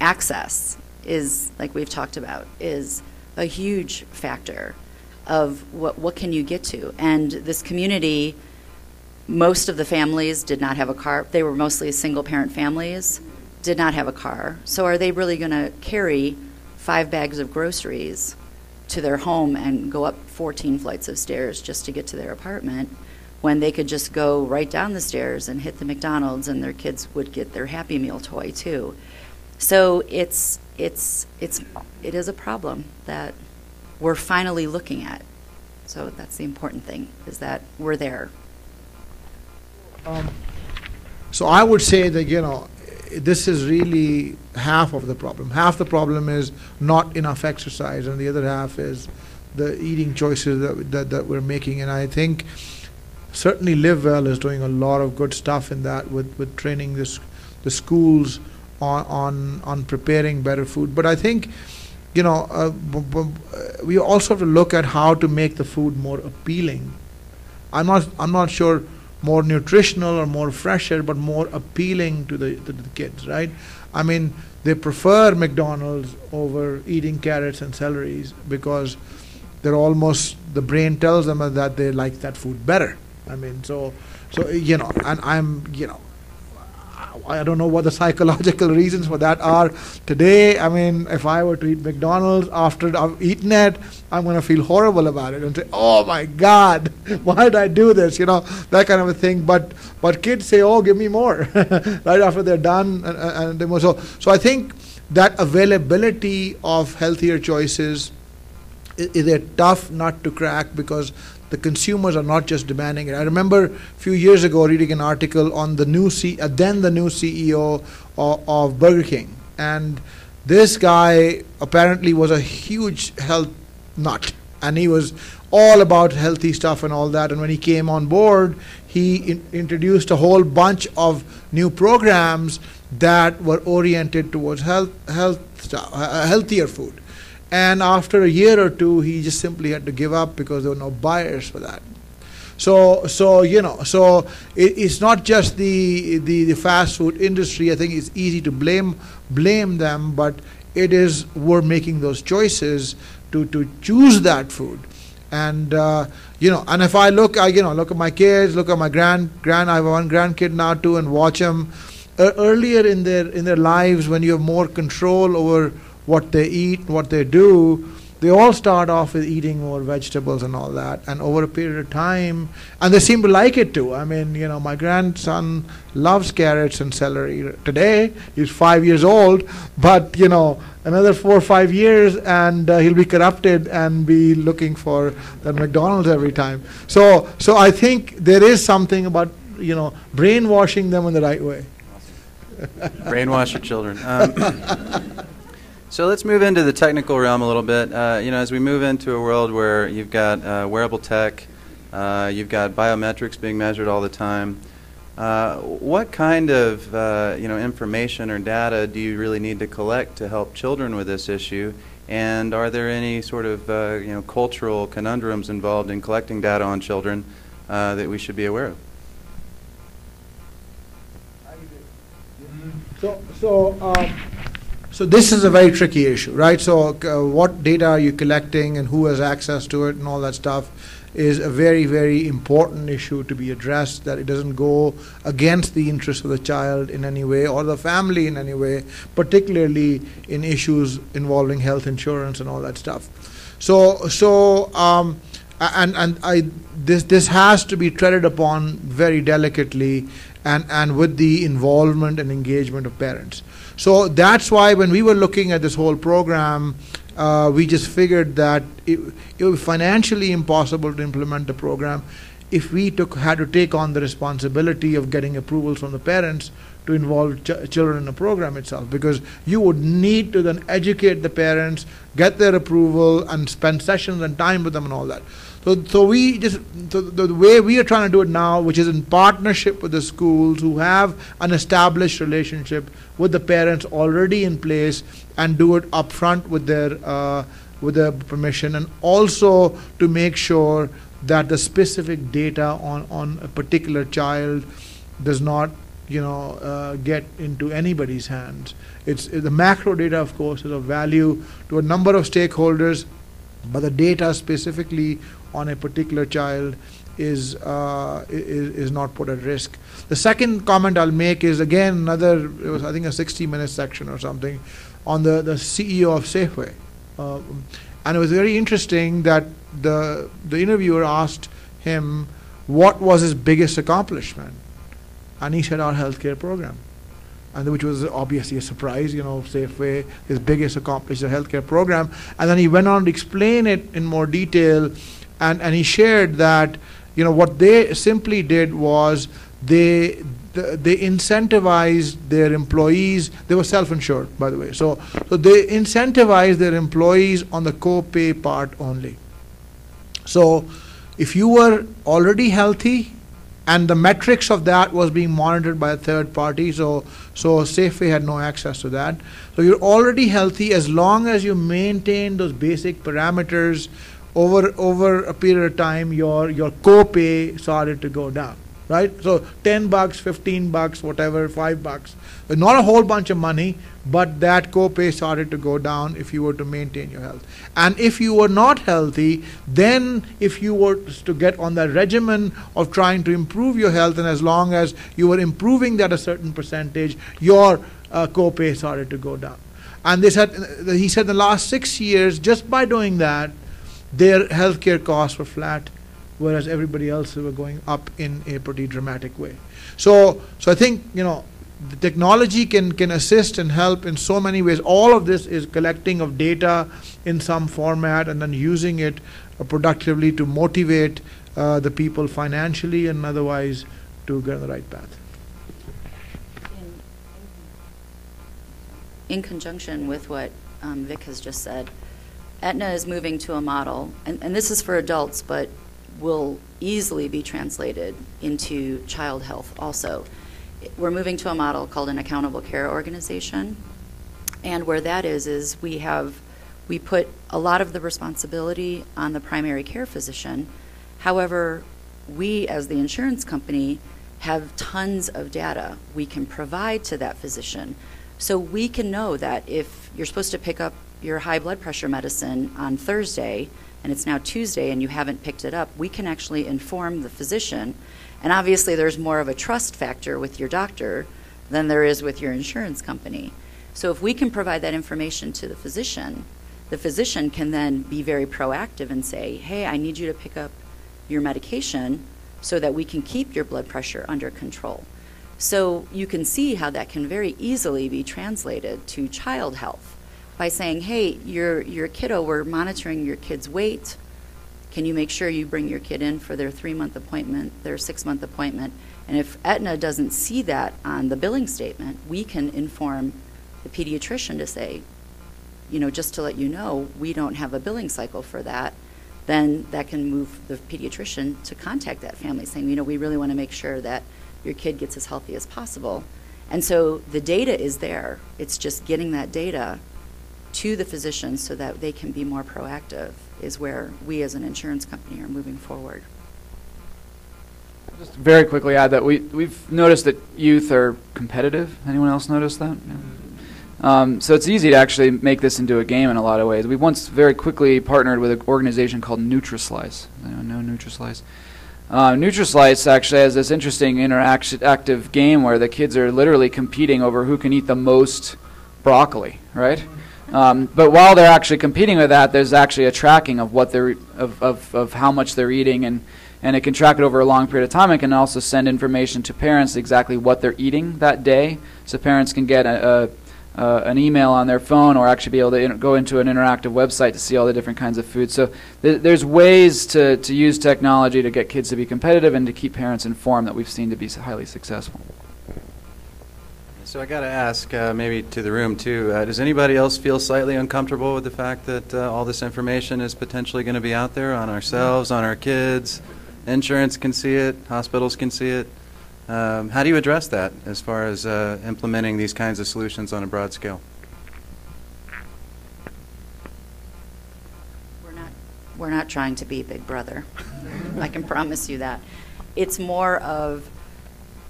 access is, like we've talked about, is a huge factor of what can you get to. And this community, most of the families did not have a car. They were mostly single-parent families, did not have a car. So are they really going to carry 5 bags of groceries to their home and go up 14 flights of stairs just to get to their apartment, when they could just go right down the stairs and hit the McDonald's and their kids would get their Happy Meal toy too? So it is a problem that we're finally looking at. So that's the important thing, is that we're there. So I would say that, this is really half of the problem. Half the problem is not enough exercise, and the other half is the eating choices that we're making. And I think certainly Live Well is doing a lot of good stuff in that with training the schools on preparing better food. But I think, we also have to look at how to make the food more appealing. I'm not sure more nutritional or more fresher, but more appealing to the kids, right? I mean, they prefer McDonald's over eating carrots and celeries because they're almost, the brain tells them that they like that food better. I mean, so and I don't know what the psychological reasons for that are today. I mean, if I were to eat McDonald's after I've eaten it, I'm going to feel horrible about it and say, oh my God, why did I do this? That kind of a thing. But kids say, oh, give me more, right after they're done. And they more. So I think that availability of healthier choices is a tough nut to crack because the consumers are not just demanding it. I remember a few years ago reading an article on the new CEO of Burger King, and this guy apparently was a huge health nut, and he was all about healthy stuff and all that. And when he came on board, he introduced a whole bunch of new programs that were oriented towards healthier food. And after a year or two, he just simply had to give up because there were no buyers for that. So it's not just the fast food industry. I think it's easy to blame them, but we're making those choices to choose that food. And and if I look at my kids, look at my I have one grandkid now too, and watch them earlier in their lives when you have more control over what they eat, what they do. They all start off with eating more vegetables and all that, and over a period of time, and they seem to like it too. I mean, my grandson loves carrots and celery. Today, he's 5 years old, but another 4 or 5 years, and he'll be corrupted and be looking for the McDonald's every time. So I think there is something about brainwashing them in the right way. Brainwash your children. So let's move into the technical realm a little bit. As we move into a world where you've got wearable tech, you've got biometrics being measured all the time, what kind of information or data do you really need to collect to help children with this issue? And are there any sort of cultural conundrums involved in collecting data on children that we should be aware of? So this is a very tricky issue, right? So what data are you collecting and who has access to it and all that stuff is a very, very important issue to be addressed, that it doesn't go against the interests of the child in any way or the family in any way, particularly in issues involving health insurance and all that stuff. This has to be treaded upon very delicately and with the involvement and engagement of parents. So that's why when we were looking at this whole program, we just figured that it would be financially impossible to implement the program if we had to take on the responsibility of getting approvals from the parents to involve children in the program itself, because you would need to then educate the parents, get their approval, and spend sessions and time with them and all that. So the way we are trying to do it now, which is in partnership with the schools who have an established relationship with the parents already in place, and do it upfront with their permission, and also to make sure that the specific data on a particular child does not get into anybody's hands. It's the macro data, of course, is of value to a number of stakeholders, but the data specifically on a particular child is not put at risk. The second comment I'll make is, again, another, it was I think a 60-minute section or something on the CEO of Safeway, and it was very interesting that the interviewer asked him what was his biggest accomplishment, and he said our healthcare program. and which was obviously a surprise, Safeway, his biggest accomplishment, a healthcare program. And then he went on to explain it in more detail, and he shared that, what they simply did was they incentivized their employees. They were self-insured, by the way. So they incentivized their employees on the co-pay part only. So if you were already healthy, and the metrics of that was being monitored by a third party, so Safeway had no access to that. So you're already healthy as long as you maintain those basic parameters over a period of time, your co-pay started to go down, right? So $10, $15, whatever, $5. But not a whole bunch of money, but that co-pay started to go down if you were to maintain your health. And if you were not healthy, then if you were to get on the regimen of trying to improve your health, and as long as you were improving that a certain percentage, your co-pay started to go down. And he said in the last 6 years, just by doing that, their healthcare costs were flat, whereas everybody else were going up in a pretty dramatic way. So I think, the technology can assist and help in so many ways. All of this is collecting of data in some format and then using it productively to motivate the people financially and otherwise to get on the right path. In conjunction with what Vic has just said, Aetna is moving to a model, and this is for adults, but will easily be translated into child health also. We're moving to a model called an accountable care organization, and where that is we put a lot of the responsibility on the primary care physician. However, we as the insurance company have tons of data we can provide to that physician. So we can know that if you're supposed to pick up your high blood pressure medicine on Thursday and it's now Tuesday and you haven't picked it up, we can actually inform the physician. And obviously there's more of a trust factor with your doctor than there is with your insurance company. So if we can provide that information to the physician can then be very proactive and say, hey, I need you to pick up your medication so that we can keep your blood pressure under control. So you can see how that can very easily be translated to child health by saying, hey, your kiddo, we're monitoring your kid's weight. Can you make sure you bring your kid in for their 3-month appointment, their 6-month appointment? And if Aetna doesn't see that on the billing statement, we can inform the pediatrician to say, just to let you know, we don't have a billing cycle for that. Then that can move the pediatrician to contact that family saying, we really want to make sure that your kid gets as healthy as possible. And so the data is there. It's just getting that data to the physician so that they can be more proactive is where we as an insurance company are moving forward. Just very quickly add that we've noticed that youth are competitive. Anyone else notice that? Yeah. So it's easy to actually make this into a game in a lot of ways. We once very quickly partnered with an organization called NutriSlice. Anyone know NutriSlice? NutriSlice actually has this interesting interactive game where the kids are literally competing over who can eat the most broccoli, right? But while they're actually competing with that, there's actually a tracking of what they're of how much they're eating, and it can track it over a long period of time. It can also send information to parents exactly what they're eating that day, so parents can get an email on their phone or actually be able to go into an interactive website to see all the different kinds of food. So there's ways to use technology to get kids to be competitive and to keep parents informed that we've seen to be highly successful. So I got to ask, maybe to the room too, does anybody else feel slightly uncomfortable with the fact that all this information is potentially going to be out there on ourselves, on our kids? Insurance can see it, hospitals can see it. How do you address that as far as implementing these kinds of solutions on a broad scale? We're not trying to be Big Brother. I can promise you that. It's more of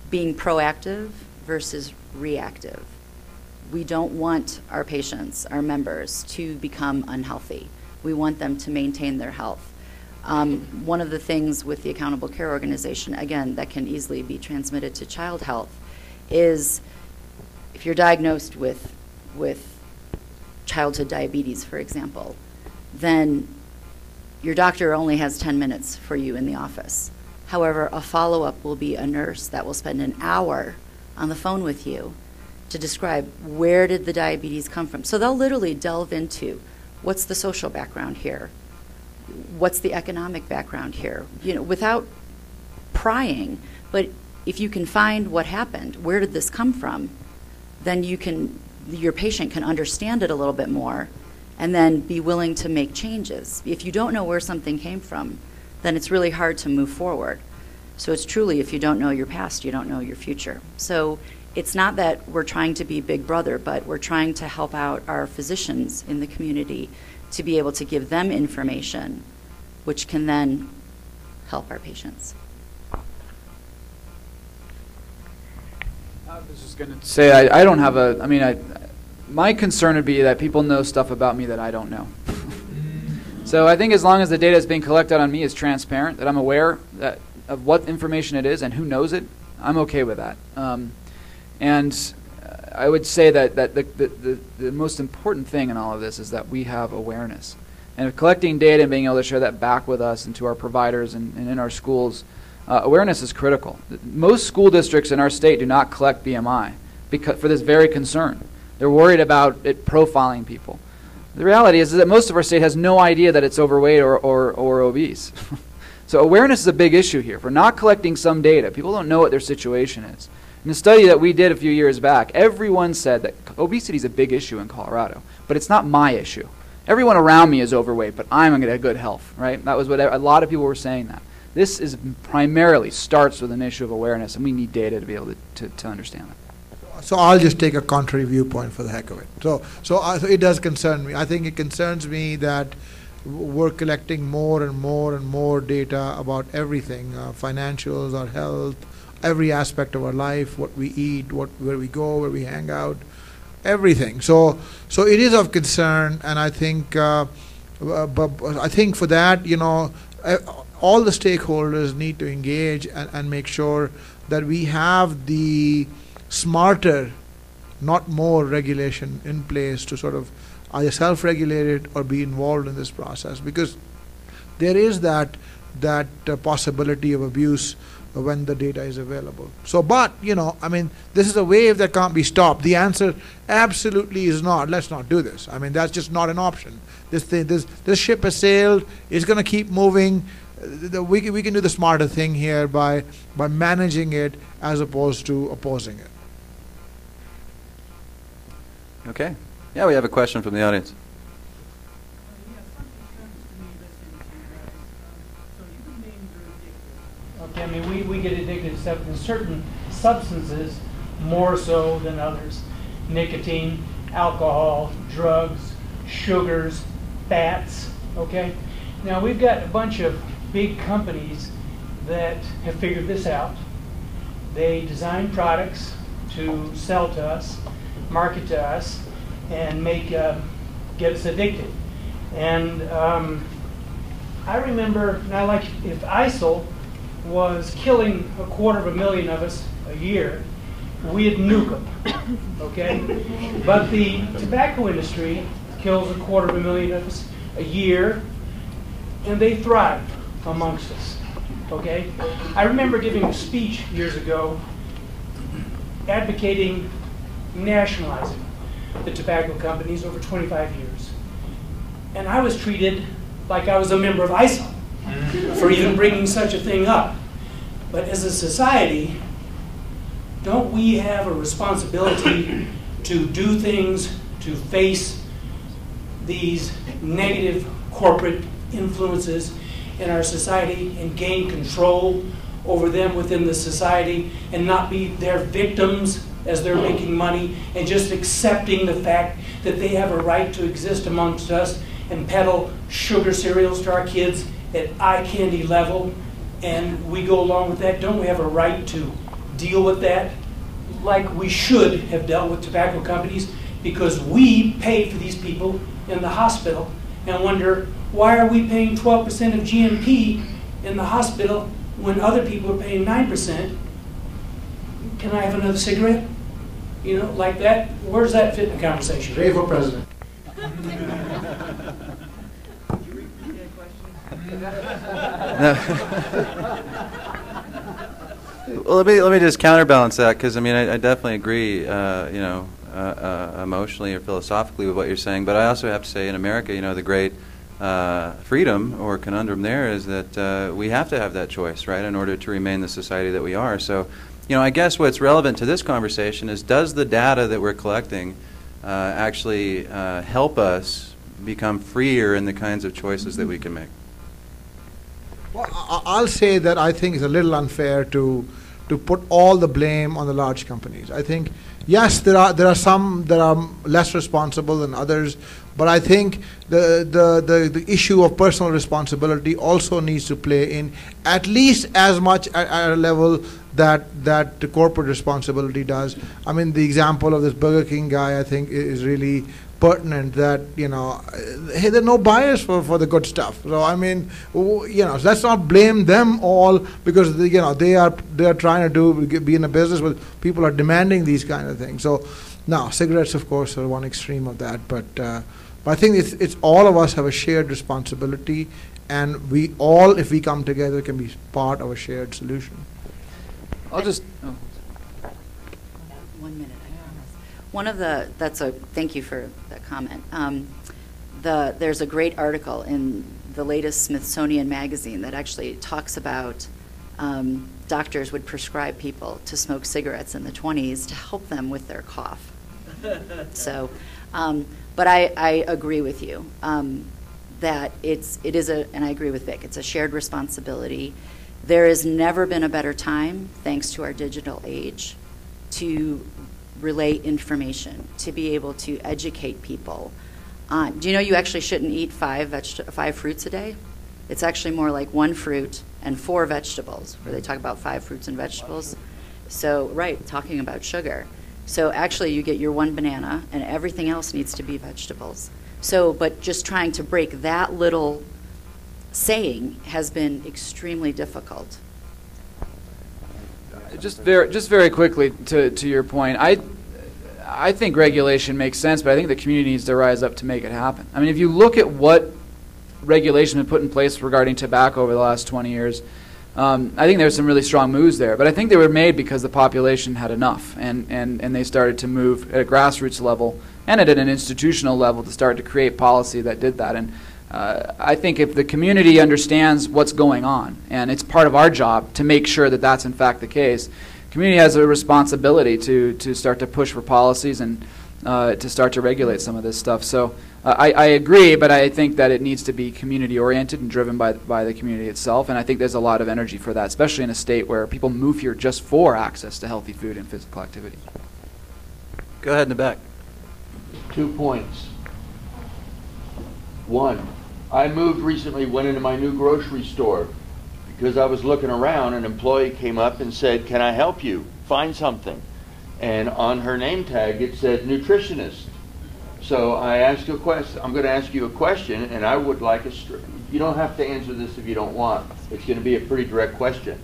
being proactive versus reactive. We don't want our patients, our members, to become unhealthy. We want them to maintain their health. One of the things with the Accountable Care Organization, again, that can easily be transmitted to child health, is if you're diagnosed with childhood diabetes, for example, then your doctor only has 10 minutes for you in the office. However, a follow-up will be a nurse that will spend an hour on the phone with you to describe where did the diabetes come from. So they'll literally delve into what's the social background here, what's the economic background here, without prying. But if you can find what happened, where did this come from, then your patient can understand it a little bit more and then be willing to make changes. If you don't know where something came from, then it's really hard to move forward. So it's truly, if you don't know your past, you don't know your future. So it's not that we're trying to be Big Brother, but we're trying to help out our physicians in the community to be able to give them information, which can then help our patients. I was just going to say, I don't have my concern would be that people know stuff about me that I don't know. So I think as long as the data that's being collected on me is transparent, that I'm aware of what information it is and who knows it, I'm okay with that. And I would say that the most important thing in all of this is that we have awareness. And collecting data and being able to share that back with us and to our providers and in our schools, awareness is critical. Most school districts in our state do not collect BMI for this very concern. They're worried about it profiling people. The reality is that most of our state has no idea that it's overweight or obese. So awareness is a big issue here. If we're not collecting some data, people don't know what their situation is. In a study that we did a few years back, everyone said that obesity is a big issue in Colorado, but it's not my issue. Everyone around me is overweight, but I'm going to have good health, right? That was what a lot of people were saying that. This is primarily starts with an issue of awareness, and we need data to be able to understand that. So I'll just take a contrary viewpoint for the heck of it. So it does concern me. I think it concerns me that we're collecting more and more and more data about everything, financials, our health, every aspect of our life, what we eat, where we go, where we hang out, everything. So it is of concern, and I think, but I think for that, all the stakeholders need to engage and make sure that we have the smarter, not more regulation in place to sort of either self-regulate it or be involved in this process, because there is that possibility of abuse when the data is available. So, but, this is a wave that can't be stopped. The answer absolutely is not, let's not do this. That's just not an option. This ship has sailed, it's going to keep moving. We can do the smarter thing here by managing it as opposed to opposing it. Okay. Yeah, we have a question from the audience. Okay, we get addicted to certain substances more so than others. Nicotine, alcohol, drugs, sugars, fats, okay? Now we've got a bunch of big companies that have figured this out. They design products to sell to us, market to us, and get us addicted. And I remember, now like if ISIL was killing 250,000 of us a year, we'd nuke them, okay? But the tobacco industry kills 250,000 of us a year, and they thrive amongst us, okay? I remember giving a speech years ago advocating nationalizing the tobacco companies over 25 years. And I was treated like I was a member of ISIL for even bringing such a thing up. But as a society, don't we have a responsibility to do things to face these negative corporate influences in our society and gain control over them within the society and not be their victims as they're making money and just accepting the fact that they have a right to exist amongst us and peddle sugar cereals to our kids at eye candy level, and we go along with that? Don't we have a right to deal with that like we should have dealt with tobacco companies, because we pay for these people in the hospital and wonder, why are we paying 12% of GMP in the hospital when other people are paying 9%? Can I have another cigarette? Like that. Where does that fit in the conversation? Pray for president. Well, let me just counterbalance that, because I mean I definitely agree, emotionally or philosophically with what you're saying. But I also have to say, in America, the great freedom or conundrum there is that we have to have that choice, right, in order to remain the society that we are. So, I guess what's relevant to this conversation is, does the data that we're collecting actually help us become freer in the kinds of choices that we can make? Well, I'll say that I think it's a little unfair to put all the blame on the large companies. I think, yes, there are some that are less responsible than others, but I think the issue of personal responsibility also needs to play in at least as much at a level that the corporate responsibility does. I mean, the example of this Burger King guy, I think, is really pertinent, that hey, there are no buyers for the good stuff. So I mean, let's not blame them all, because they are trying to be in a business where people are demanding these kind of things. So now cigarettes, of course, are one extreme of that, but I think it's all of us have a shared responsibility, and we all, if we come together, can be part of a shared solution. I'll just. 1 minute, I promise. Thank you for that comment. There's a great article in the latest Smithsonian magazine that actually talks about doctors would prescribe people to smoke cigarettes in the 20s to help them with their cough. So, but I agree with you that it is and I agree with Vic, it's a shared responsibility. There has never been a better time, thanks to our digital age, to relay information, to be able to educate people. Do you know you actually shouldn't eat 5 fruits a day? It's actually more like 1 fruit and 4 vegetables, where they talk about 5 fruits and vegetables. So, right, talking about sugar. So actually you get your 1 banana, and everything else needs to be vegetables. So, but just trying to break that little saying has been extremely difficult. Just very quickly to your point, I think regulation makes sense, but I think the community needs to rise up to make it happen. I mean, if you look at what regulation has been put in place regarding tobacco over the last 20 years, I think there's some really strong moves there. But I think they were made because the population had enough, and they started to move at a grassroots level and at an institutional level to start to create policy that did that. And I think if the community understands what's going on, and it's part of our job to make sure that that's in fact the case, the community has a responsibility to start to push for policies and to start to regulate some of this stuff. So I agree, but I think that it needs to be community-oriented and driven by the community itself, and I think there's a lot of energy for that, especially in a state where people move here just for access to healthy food and physical activity. Go ahead in the back. 2 points. 1, I moved recently, went into my new grocery store. Because I was looking around, an employee came up and said, "Can I help you find something?" And on her name tag it said nutritionist. So I asked a question. I'm going to ask you a question, and I would like you don't have to answer this if you don't want. It's going to be a pretty direct question.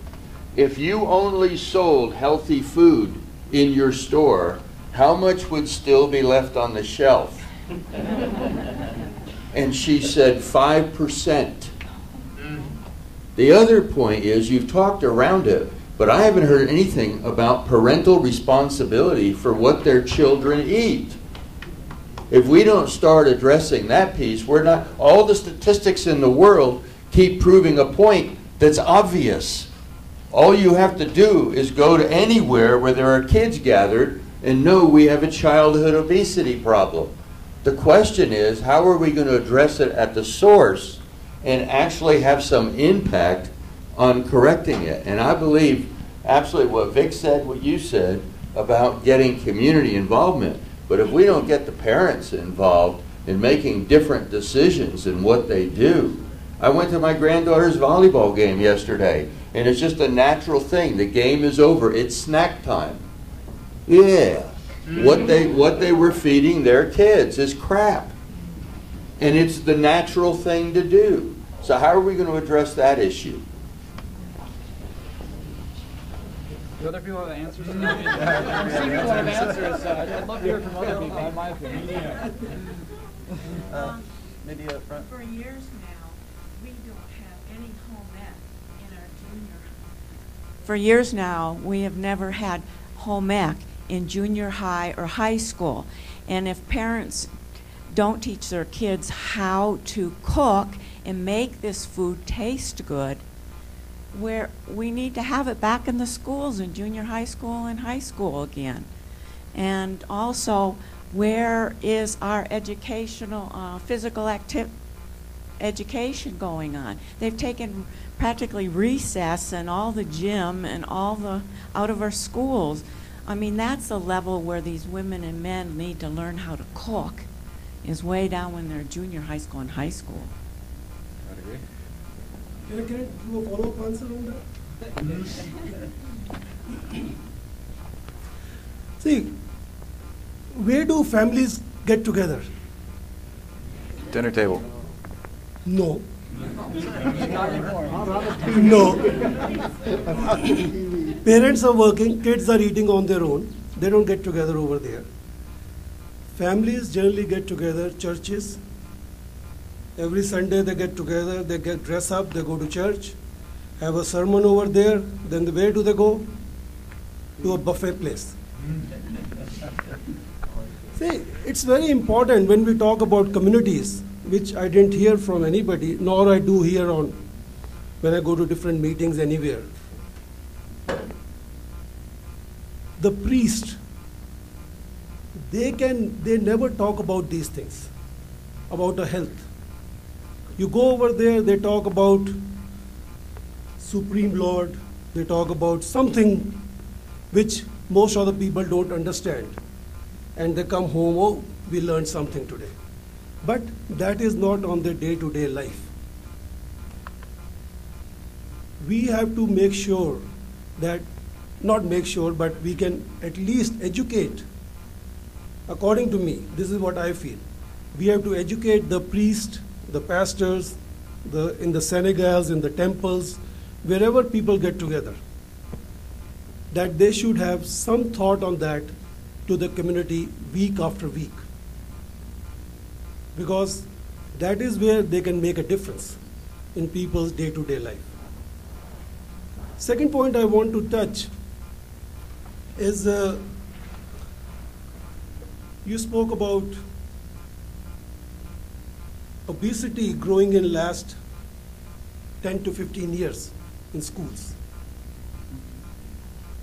If you only sold healthy food in your store, how much would still be left on the shelf? And she said 5%. The other point is, you've talked around it, but I haven't heard anything about parental responsibility for what their children eat. If we don't start addressing that piece, we're not, all the statistics in the world keep proving a point that's obvious. All you have to do is go to anywhere where there are kids gathered and know we have a childhood obesity problem. The question is, how are we going to address it at the source and actually have some impact on correcting it? And I believe absolutely what Vic said, what you said about getting community involvement. But if we don't get the parents involved in making different decisions in what they do. I went to my granddaughter's volleyball game yesterday, and it's just a natural thing. The game is over. It's snack time. Yeah. What they were feeding their kids is crap. And it's the natural thing to do. So how are we going to address that issue? Do other people have answers? I'm seeing people have answers. I'd love to hear from other people, in my opinion. Maybe up front. For years now, we don't have any home ec in our junior For years now, we have never had home ec in junior high or high school. And if parents don't teach their kids how to cook and make this food taste good, we need to have it back in the schools, in junior high school and high school again. And also, where is our educational, physical education going on? They've taken practically recess and all the gym and all the out of our schools. I mean, that's the level where these women and men need to learn how to cook, is way down when they're junior high school and high school. I would agree. Can I do a follow-up answer on that? See, where do families get together? Dinner table. No. No. Parents are working, kids are eating on their own. They don't get together over there. Families generally get together, churches. Every Sunday they get together, they get dress up, they go to church, have a sermon over there. Then where do they go? To a buffet place. See, it's very important when we talk about communities, which I didn't hear from anybody, nor I do hear on when I go to different meetings anywhere. The priest, they never talk about these things, about the health. You go over there, they talk about Supreme Lord, they talk about something which most other people don't understand. And they come home, oh, we learned something today. But that is not on their day-to-day life. We have to make sure that, not make sure, but we can at least educate. According to me, this is what I feel. We have to educate the priests, the pastors, in the synagogues, in the temples, wherever people get together, that they should have some thought on that to the community week after week. Because that is where they can make a difference in people's day-to-day life. Second point I want to touch is you spoke about obesity growing in last 10 to 15 years in schools.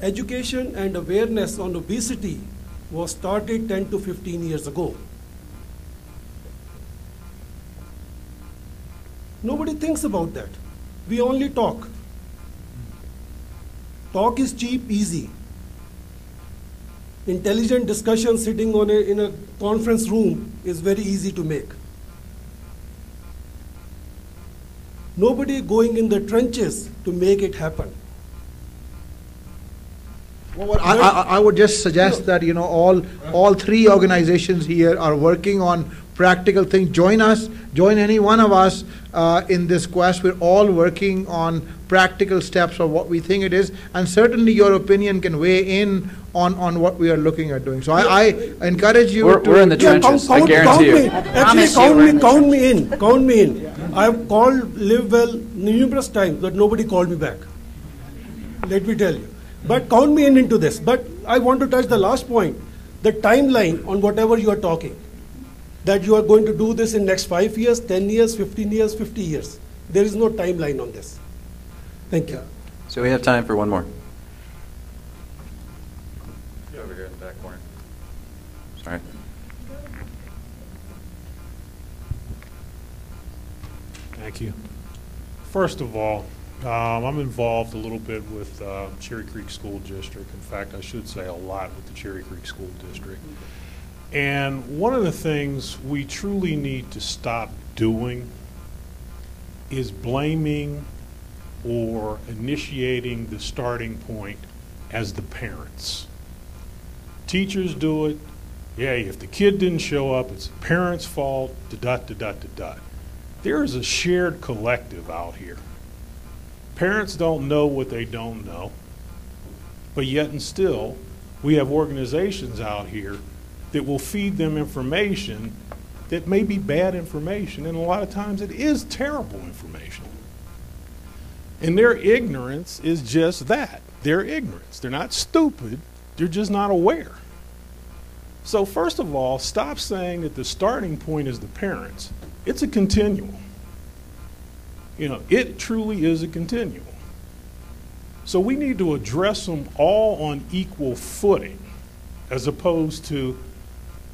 Education and awareness on obesity was started 10 to 15 years ago. Nobody thinks about that. We only talk. Talk is cheap, easy. Intelligent discussion sitting in a conference room is very easy to make. Nobody going in the trenches to make it happen. Well, I would just suggest that all three organizations here are working on practical things. Join us, join any one of us in this quest. We're all working on practical steps of what we think it is, and certainly your opinion can weigh in on what we are looking at doing. So I encourage you to... We're in the trenches, I guarantee you. Actually, count me in. I've called Live Well numerous times, but nobody called me back. Let me tell you. But count me in into this. But I want to touch the last point, the timeline on whatever you are talking. That you are going to do this in next 5 years, 10 years, 15 years, 50 years. There is no timeline on this. Thank you. So we have time for one more. Over here in the back corner. Sorry. Thank you. First of all, I'm involved a little bit with Cherry Creek School District. In fact, I should say a lot with the Cherry Creek School District. And one of the things we truly need to stop doing is blaming or initiating the starting point as the parents. Teachers do it. Yeah, if the kid didn't show up, it's the parents' fault, da-da-da-da-da-da. There is a shared collective out here. Parents don't know what they don't know, but yet and still, we have organizations out here that will feed them information that may be bad information, and a lot of times it is terrible information. And their ignorance is just that. Their ignorance. They're not stupid. They're just not aware. So first of all, stop saying that the starting point is the parents. It's a continuum. You know, it truly is a continuum. So we need to address them all on equal footing, as opposed to,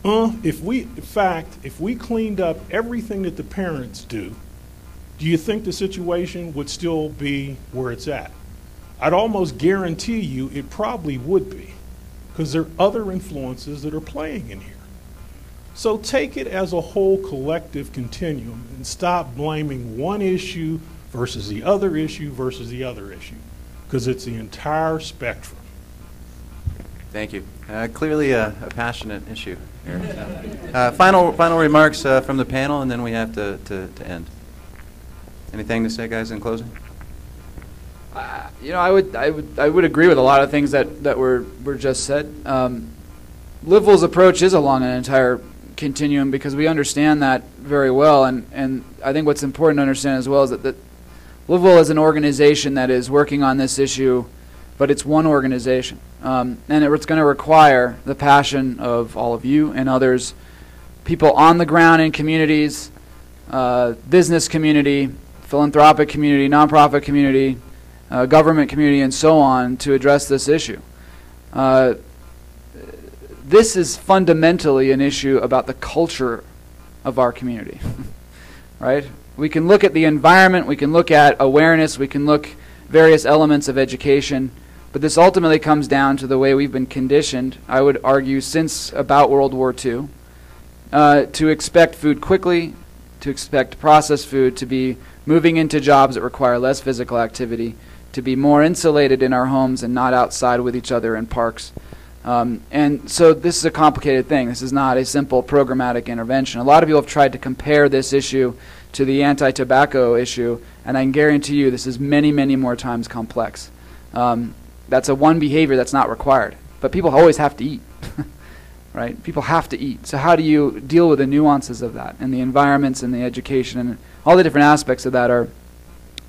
if we cleaned up everything that the parents do you think the situation would still be where it's at? I'd almost guarantee you it probably would be, because there are other influences that are playing in here. So take it as a whole collective continuum and stop blaming one issue versus the other issue versus the other issue, because it's the entire spectrum. Thank you. Clearly a passionate issue here. Final remarks from the panel, and then we have to end. Anything to say, guys, in closing? You know, I would agree with a lot of things that were just said. Livewell's approach is along an entire continuum because we understand that very well, and I think what's important to understand as well is that Livewell is an organization that is working on this issue, but it's one organization, and it's going to require the passion of all of you and others, people on the ground in communities, business community, philanthropic community, nonprofit community, government community, and so on, to address this issue. This is fundamentally an issue about the culture of our community, right? We can look at the environment, we can look at awareness, we can look various elements of education, but this ultimately comes down to the way we've been conditioned, I would argue, since about World War II, to expect food quickly, to expect processed food, to be moving into jobs that require less physical activity, to be more insulated in our homes and not outside with each other in parks. And so this is a complicated thing. This is not a simple programmatic intervention. A lot of people have tried to compare this issue to the anti-tobacco issue, and I can guarantee you this is many, many more times complex. That's a one behavior that's not required. But people always have to eat, right? People have to eat. So how do you deal with the nuances of that and the environments and the education and all the different aspects of that are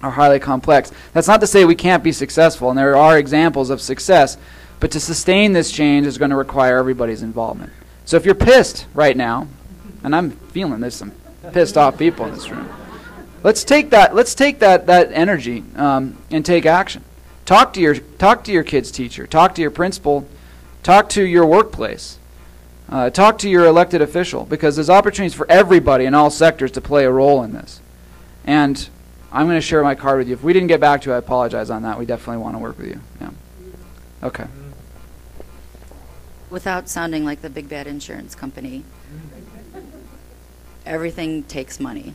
highly complex. That's not to say we can't be successful, and there are examples of success, but to sustain this change is going to require everybody's involvement. So if you're pissed right now, and I'm feeling there's some pissed off people in this room, let's take that energy and take action. Talk to your kid's teacher, talk to your principal, talk to your workplace, talk to your elected official, because there's opportunities for everybody in all sectors to play a role in this. And I'm going to share my card with you. If we didn't get back to you, I apologize on that. We definitely want to work with you. Yeah. Okay. Without sounding like the big bad insurance company, everything takes money.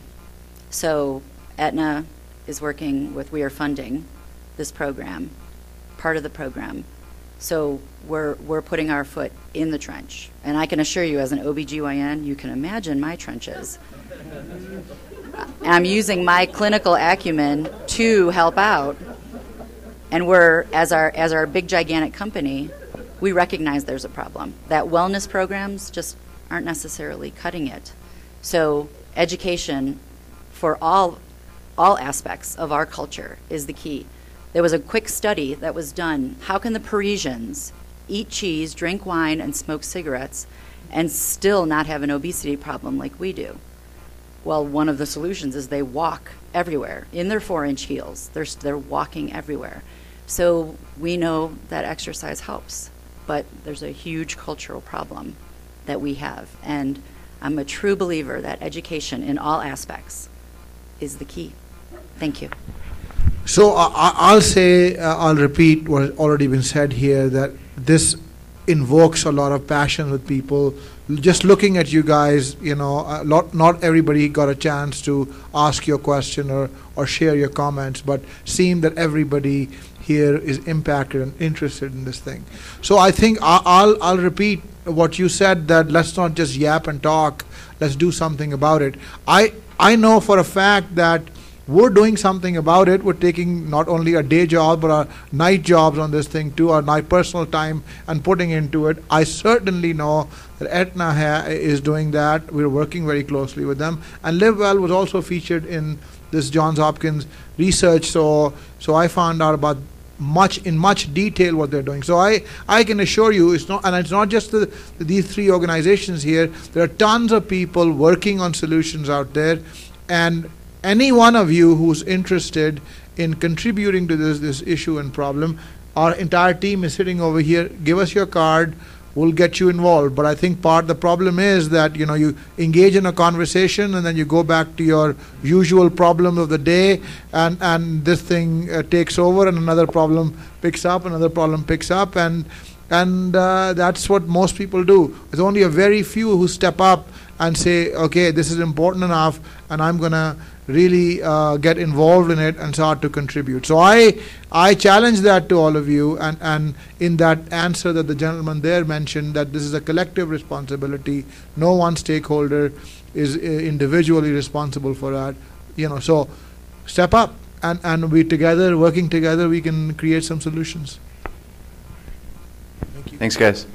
So Aetna is working with, we are funding this program, part of the program. So we're putting our foot in the trench. And I can assure you, as an OBGYN, you can imagine my trenches. I'm using my clinical acumen to help out. And we're, as our big gigantic company, we recognize there's a problem. That wellness programs just aren't necessarily cutting it. So education for all aspects of our culture is the key. There was a quick study that was done. How can the Parisians eat cheese, drink wine, and smoke cigarettes and still not have an obesity problem like we do? Well, one of the solutions is they walk everywhere in their 4-inch heels. They're walking everywhere. So we know that exercise helps, but there's a huge cultural problem that we have. And I'm a true believer that education in all aspects is the key. Thank you. So I'll repeat what has already been said here, that this invokes a lot of passion with people. Just looking at you guys, you know, not everybody got a chance to ask your question or share your comments, but seemed that everybody here is impacted and interested in this thing. So I think I'll repeat what you said, that let's not just yap and talk, let's do something about it. I know for a fact that we're doing something about it. We're taking not only a day job, but our night jobs on this thing too, our night personal time, and putting into it. I certainly know that Aetna is doing that. We're working very closely with them. And Live Well was also featured in this Johns Hopkins research. So I found out about in much detail what they're doing. So I can assure you, it's not just these three organizations here. There are tons of people working on solutions out there, and any one of you who's interested in contributing to this issue and problem, our entire team is sitting over here. Give us your card. We'll get you involved. But I think the problem is that you engage in a conversation and then you go back to your usual problem of the day, and this thing takes over, and another problem picks up, and that's what most people do. There's only a very few who step up and say, okay, this is important enough, and I'm gonna really get involved in it and start to contribute. So I challenge that to all of you, and in that answer that the gentleman there mentioned, that this is a collective responsibility. No one stakeholder is individually responsible for that. So step up, and we together, working together, we can create some solutions. Thank you. Thanks, guys.